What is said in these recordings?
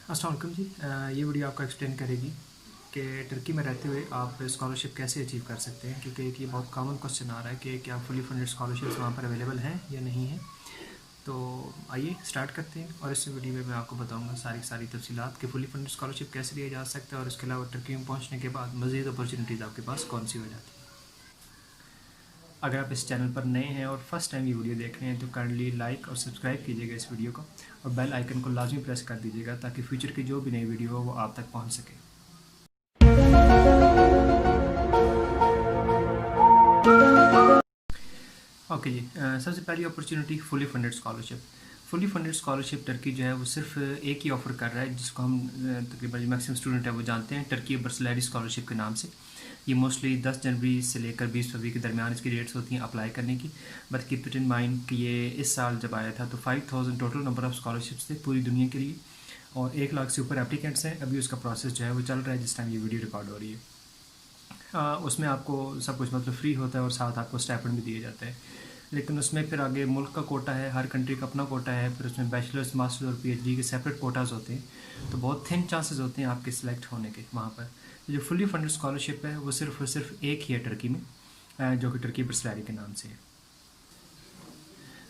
अस्सलाम वालेकुम जी। ये वीडियो आपको एक्सप्लेन करेगी कि टर्की में रहते हुए आप स्कॉलरशिप कैसे अचीव कर सकते हैं, क्योंकि एक ये बहुत कॉमन क्वेश्चन आ रहा है कि क्या फुली फंडेड स्कॉलरशिप्स वहाँ पर अवेलेबल हैं या नहीं है। तो आइए स्टार्ट करते हैं और इस वीडियो में मैं आपको बताऊंगा सारी तफसीलात कि फुली फंडेड स्कॉलरशिप कैसे लिया जा सकता है और इसके अलावा टर्की में पहुँचने के बाद मज़ीद अपॉर्चुनिटीज़ आपके पास कौन सी हो जाती है। अगर आप इस चैनल पर नए हैं और फर्स्ट टाइम ये वीडियो देख रहे हैं तो काइंडली लाइक और सब्सक्राइब कीजिएगा इस वीडियो को और बेल आइकन को लाजमी प्रेस कर दीजिएगा ताकि फ्यूचर की जो भी नई वीडियो हो वो आप तक पहुँच सके। ओके जी। सबसे पहली opportunity fully funded scholarship. Fully funded scholarship Turkey जो है वो सिर्फ एक ही ऑफ़र कर रहा है, जिसको हम तकरीबन जो मैक्सिमम स्टूडेंट है वो जानते हैं, टर्की बर्सलैरी स्कॉलरशिप के नाम से। ये मोस्टली 10 जनवरी से लेकर 20 फरवरी के दरमियान इसकी डेट्स होती हैं अप्लाई करने की। But keep it in mind कि ये इस साल जब आया था तो 5000 टोटल नंबर ऑफ़ स्कॉलरशिप्स थे पूरी दुनिया के लिए और 1 लाख से ऊपर एप्लीकेंट्स हैं। अभी उसका प्रोसेस जो है वो चल रहा है जिस टाइम ये वीडियो रिकॉर्ड हो रही है। उसमें आपको सब कुछ मतलब फ्री होता है और साथ आपको स्टाइपेंड भी दिए जाते हैं, लेकिन उसमें फिर आगे मुल्क का कोटा है, हर कंट्री का अपना कोटा है, फिर उसमें बैचलर्स मास्टर्स और पीएचडी के सेपरेट कोटाज होते हैं। तो बहुत थिन चांसेस होते हैं आपके सिलेक्ट होने के वहाँ पर। जो फुली फंडेड स्कॉलरशिप है वो सिर्फ और सिर्फ एक ही है टर्की में, जो कि टर्की बर्सलैरी के नाम से है।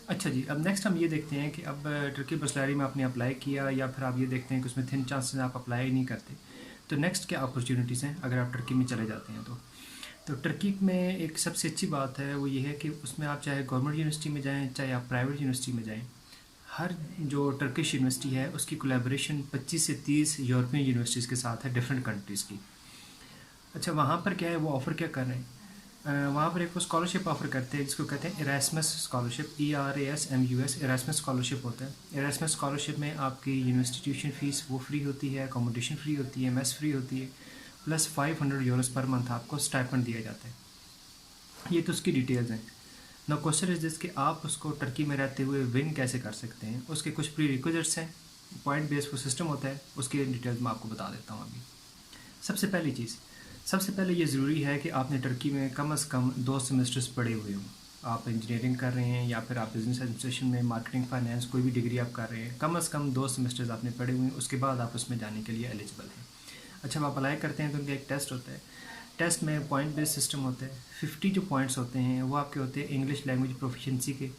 अच्छा जी, अब नेक्स्ट हम ये देखते हैं कि अब टर्की बर्सलैरी में आपने अप्लाई किया या फिर आप ये देखते हैं कि उसमें थिन चांसेस आप अप्लाई ही नहीं करते, तो नेक्स्ट क्या अपॉर्चुनिटीज़ हैं अगर आप टर्की में चले जाते हैं। तो टर्की में एक सबसे अच्छी बात है वो ये है कि उसमें आप चाहे गवर्नमेंट यूनिवर्सिटी में जाएं चाहे आप प्राइवेट यूनिवर्सिटी में जाएं, हर जो टर्किश यूनिवर्सिटी है उसकी कोलैबोरेशन 25 से 30 यूरोपियन यूनिवर्सिटीज़ के साथ है, डिफरेंट कंट्रीज़ की। अच्छा, वहाँ पर क्या है, वो ऑफ़र क्या कर रहे हैं, वहाँ पर एक वो स्कॉलरशिप ऑफर करते हैं जिसको कहते हैं Erasmus scholarship, ERASMUS Erasmus scholarship होता है। इरास्मस स्कॉलरशिप में आपकी यूनिवर्सिटी ट्यूशन फ़ीस वो फ्री होती है, अकोमोडेशन फ्री होती है, मेस फ्री होती है, प्लस 500 यूरोस पर मंथ आपको स्टाइपेंड दिया जाता है। ये तो उसकी डिटेल्स हैं। नाउ क्वेश्चन इज दिस कि आप उसको टर्की में रहते हुए विन कैसे कर सकते हैं। उसके कुछ प्री रिक्विजिट्स हैं, पॉइंट बेस्ड वो सिस्टम होता है, उसकी डिटेल्स मैं आपको बता देता हूँ अभी। सबसे पहली चीज़, सबसे पहले ये ज़रूरी है कि आपने टर्की में कम से कम 2 सेमेस्टर्स पढ़े हुए हों। आप इंजीनियरिंग कर रहे हैं या फिर आप बिजनेस एडमिनिस्ट्रेशन में मार्केटिंग फाइनेंस कोई भी डिग्री आप कर रहे हैं, कम से कम 2 सेमेस्टर्स आपने पढ़े हुए हैं, उसके बाद आप उसमें जाने के लिए एलिजिबल हैं। अच्छा, आप अप्लाई करते हैं तो उनका एक टेस्ट होता है। टेस्ट में पॉइंट बेस्ड सिस्टम होता है। 50 जो पॉइंट्स होते हैं वो आपके होते हैं इंग्लिश लैंग्वेज प्रोफिशिएंसी के।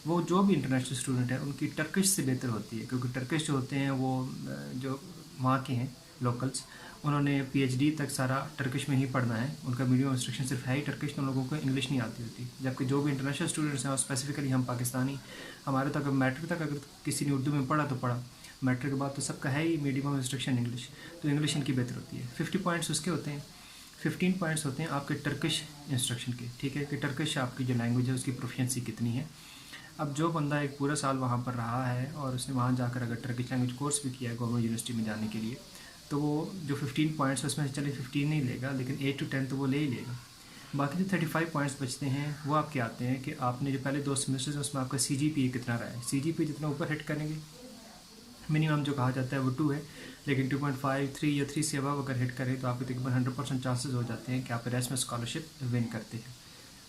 वो जो भी इंटरनेशनल स्टूडेंट है उनकी टर्किश से बेहतर होती है, क्योंकि टर्किश जो होते हैं वो जो वहाँ के हैं लोकल्स, उन्होंने पीएचडी तक सारा टर्किश में ही पढ़ना है, उनका मीडियम इंस्ट्रक्शन सिर्फ है ही टर्किश, तो उन लोगों को इंग्लिश नहीं आती होती। जबकि जो भी इंटरनेशनल स्टूडेंट्स हैं और स्पेसिफिकली हम पाकिस्तानी, हमारे तक मैट्रिक तक अगर किसी ने उर्दू में पढ़ा तो पढ़ा, मैट्रिक के बाद तो सबका है ही मीडियम इंस्ट्रक्शन इंग्लिश, तो इंग्लिश इनकी बेहतर होती है। 50 पॉइंट्स उसके होते हैं। 15 पॉइंट्स होते हैं आपके टर्किश इंस्ट्रक्शन के, ठीक है, कि टर्किश आपकी जो लैंग्वेज है उसकी प्रोफिशिएंसी कितनी है। अब जो बंदा एक पूरा साल वहाँ पर रहा है और उसने वहाँ जाकर अगर टर्किश लैंग्वेज कोर्स भी किया है गवर्नमेंट यूनिवर्सिटी में जाने के लिए, तो वो जो 15 पॉइंट्स है उसमें से चले 15 नहीं लेगा, लेकिन 8 to 10 तो वो ले ही लेगा। बाकी जो 35 पॉइंट्स बचते हैं वो आपके आते हैं कि आपने जो पहले 2 सेमेस्टर्स उसमें आपका CGPA कितना रहा है। CGPA जितना ऊपर हिट करेंगे, मिनिमम जो कहा जाता है वो 2 है, लेकिन 2.5, 3 या 3 से अबव अगर हिट करें तो आपके तकरीबन 100% चांसेस हो जाते हैं कि आप इरास्मस स्कॉलरशिप विन करते हैं।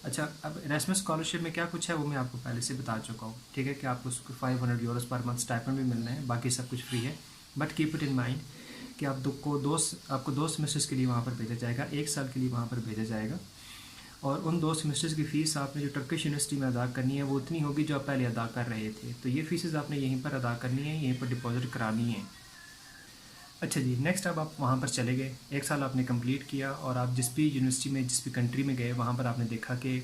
अच्छा, अब इरास्मस स्कॉलरशिप में क्या कुछ है वो मैं आपको पहले से बता चुका हूँ, ठीक है, कि आपको उसको 500 यूरोस पर मंथ स्टाइपेंड भी मिलना है, बाकी सब कुछ फ्री है। But keep it in mind कि आपको 2 सेमेस्टर्स के लिए वहाँ पर भेजा जाएगा, 1 साल के लिए वहाँ पर भेजा जाएगा, और उन 2 सेमेस्टर्स की फ़ीस आपने जो टर्किश यूनिवर्सिटी में अदा करनी है वो उतनी होगी जो आप पहले अदा कर रहे थे। तो ये फ़ीसेस आपने यहीं पर अदा करनी है, यहीं पर डिपॉजिट करानी है। अच्छा जी, नेक्स्ट अब आप वहाँ पर चले गए, 1 साल आपने कंप्लीट किया और आप जिस भी यूनिवर्सिटी में जिस भी कंट्री में गए वहाँ पर आपने देखा कि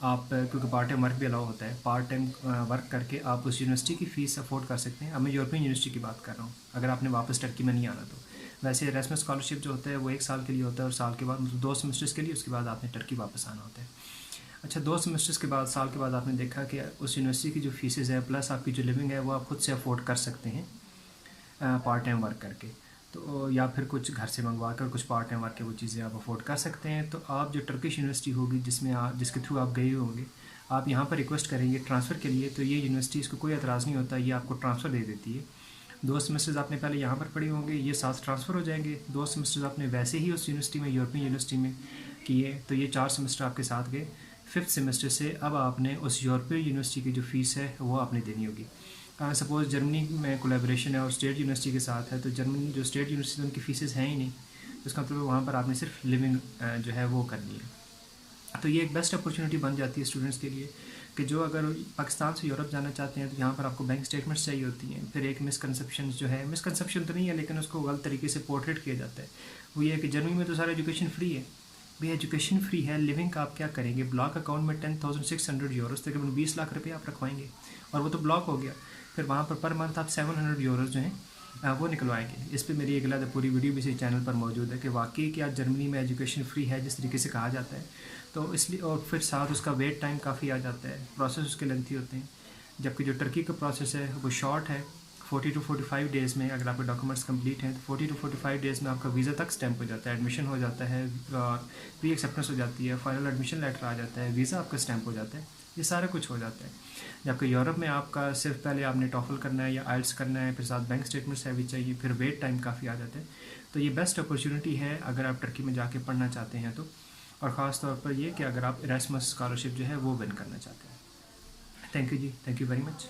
आप, क्योंकि पार्ट टाइम वर्क भी अलाउ होता है, पार्ट टाइम वर्क करके आप उस यूनिवर्सिटी की फ़ीस अफोर्ड कर सकते हैं। अब मैं यूरोपियन यूनिवर्सिटी की बात कर रहा हूँ, अगर आपने वापस टर्की में नहीं आना तो। वैसे इरास्मस स्कॉलरशिप जो होता है वो 1 साल के लिए होता है और साल के बाद मतलब 2 सेमेस्टर्स के लिए, उसके बाद आपने टर्की वापस आना होता है। अच्छा, 2 सेमेस्टर्स के बाद, साल के बाद आपने देखा कि उस यूनिवर्सिटी की जो फीसेस है प्लस आपकी जो लिविंग है वो आप खुद से अफोर्ड कर सकते हैं पार्ट टाइम वर्क करके, तो या फिर कुछ घर से मंगवा कर कुछ पार्ट टाइम वर्क के वो चीज़ें आप अफोर्ड कर सकते हैं। तो आप जो टर्किश यूनिवर्सिटी होगी जिसमें आप, जिसके थ्रू आप गए होंगे, आप यहाँ पर रिक्वेस्ट करेंगे ट्रांसफ़र के लिए, तो ये यूनिवर्सिटी, इसको कोई एतराज़ नहीं होता, ये आपको ट्रांसफ़र दे देती है। 2 सेमेस्टर्स आपने पहले यहाँ पर पढ़े होंगे, ये साथ ट्रांसफ़र हो जाएंगे। 2 सेमेस्टर्स आपने वैसे ही उस यूनिवर्सिटी में, यूरोपियन यूनिवर्सिटी में किए, तो ये 4 सेमेस्टर आपके साथ गए। 5th सेमेस्टर से अब आपने उस यूरोपियन यूनिवर्सिटी की जो फ़ीस है वो आपने देनी होगी। सपोज़ जर्मनी में कोलैबोरेशन है और स्टेट यूनिवर्सिटी के साथ है, तो जर्मनी जो स्टेट यूनिवर्सिटी उनकी फ़ीसेस हैं ही नहीं, तो इसका मतलब वहाँ पर आपने सिर्फ लिविंग जो है वो करनी है। तो ये एक बेस्ट अपॉर्चुनिटी बन जाती है स्टूडेंट्स के लिए कि जो अगर पाकिस्तान से यूरोप जाना चाहते हैं तो यहाँ पर आपको बैंक स्टेटमेंट्स चाहिए होती हैं। फिर एक मिसकंसेप्शन जो है, मिसकंसेप्शन तो नहीं है लेकिन उसको गलत तरीके से पोर्ट्रेट किया जाता है, वो ये है कि जर्मनी में तो सारा एजुकेशन फ्री है। भाई एजुकेशन फ्री है, लिविंग का आप क्या करेंगे? ब्लॉक अकाउंट में 10,600 यूरोज़ तकरीबन 20 लाख रुपये आप रखवाएंगे और वो तो ब्लॉक हो गया। फिर वहाँ पर मंथ आप 700 यूरोज़ जो हैं वो निकलवाएंगे। इस पे मेरी एक अलग पूरी वीडियो भी इसी चैनल पर मौजूद है कि वाकई क्या जर्मनी में एजुकेशन फ्री है जिस तरीके से कहा जाता है। तो इसलिए और फिर साथ उसका वेट टाइम काफ़ी आ जाता है, प्रोसेस उसके लेंथी होते हैं। जबकि जो टर्की का प्रोसेस है वो शॉर्ट है, 40 to 45 डेज़ में अगर आपके डॉक्यूमेंट्स कंप्लीट हैं तो 40 to 45 डेज़ में आपका वीज़ा तक स्टैंप हो जाता है, एडमिशन हो जाता है और प्री एक्सेप्टेंस हो जाती है, फाइनल एडमिशन लेटर आ जाता है, वीज़ा आपका स्टैंप हो जाता है, ये सारा कुछ हो जाता है। जबकि यूरोप में आपका सिर्फ पहले आपने टॉफल करना है या आइल्स करना है, फिर साथ बैंक स्टेटमेंट्स है भी चाहिए, फिर वेट टाइम काफ़ी आ जाता है। तो ये बेस्ट अपॉर्चुनिटी है अगर आप टर्की में जाके पढ़ना चाहते हैं तो, और ख़ास तौर पर ये कि अगर आप इरास्मस स्कॉलरशिप जो है वो विन करना चाहते हैं। Thank you ji, thank you very much.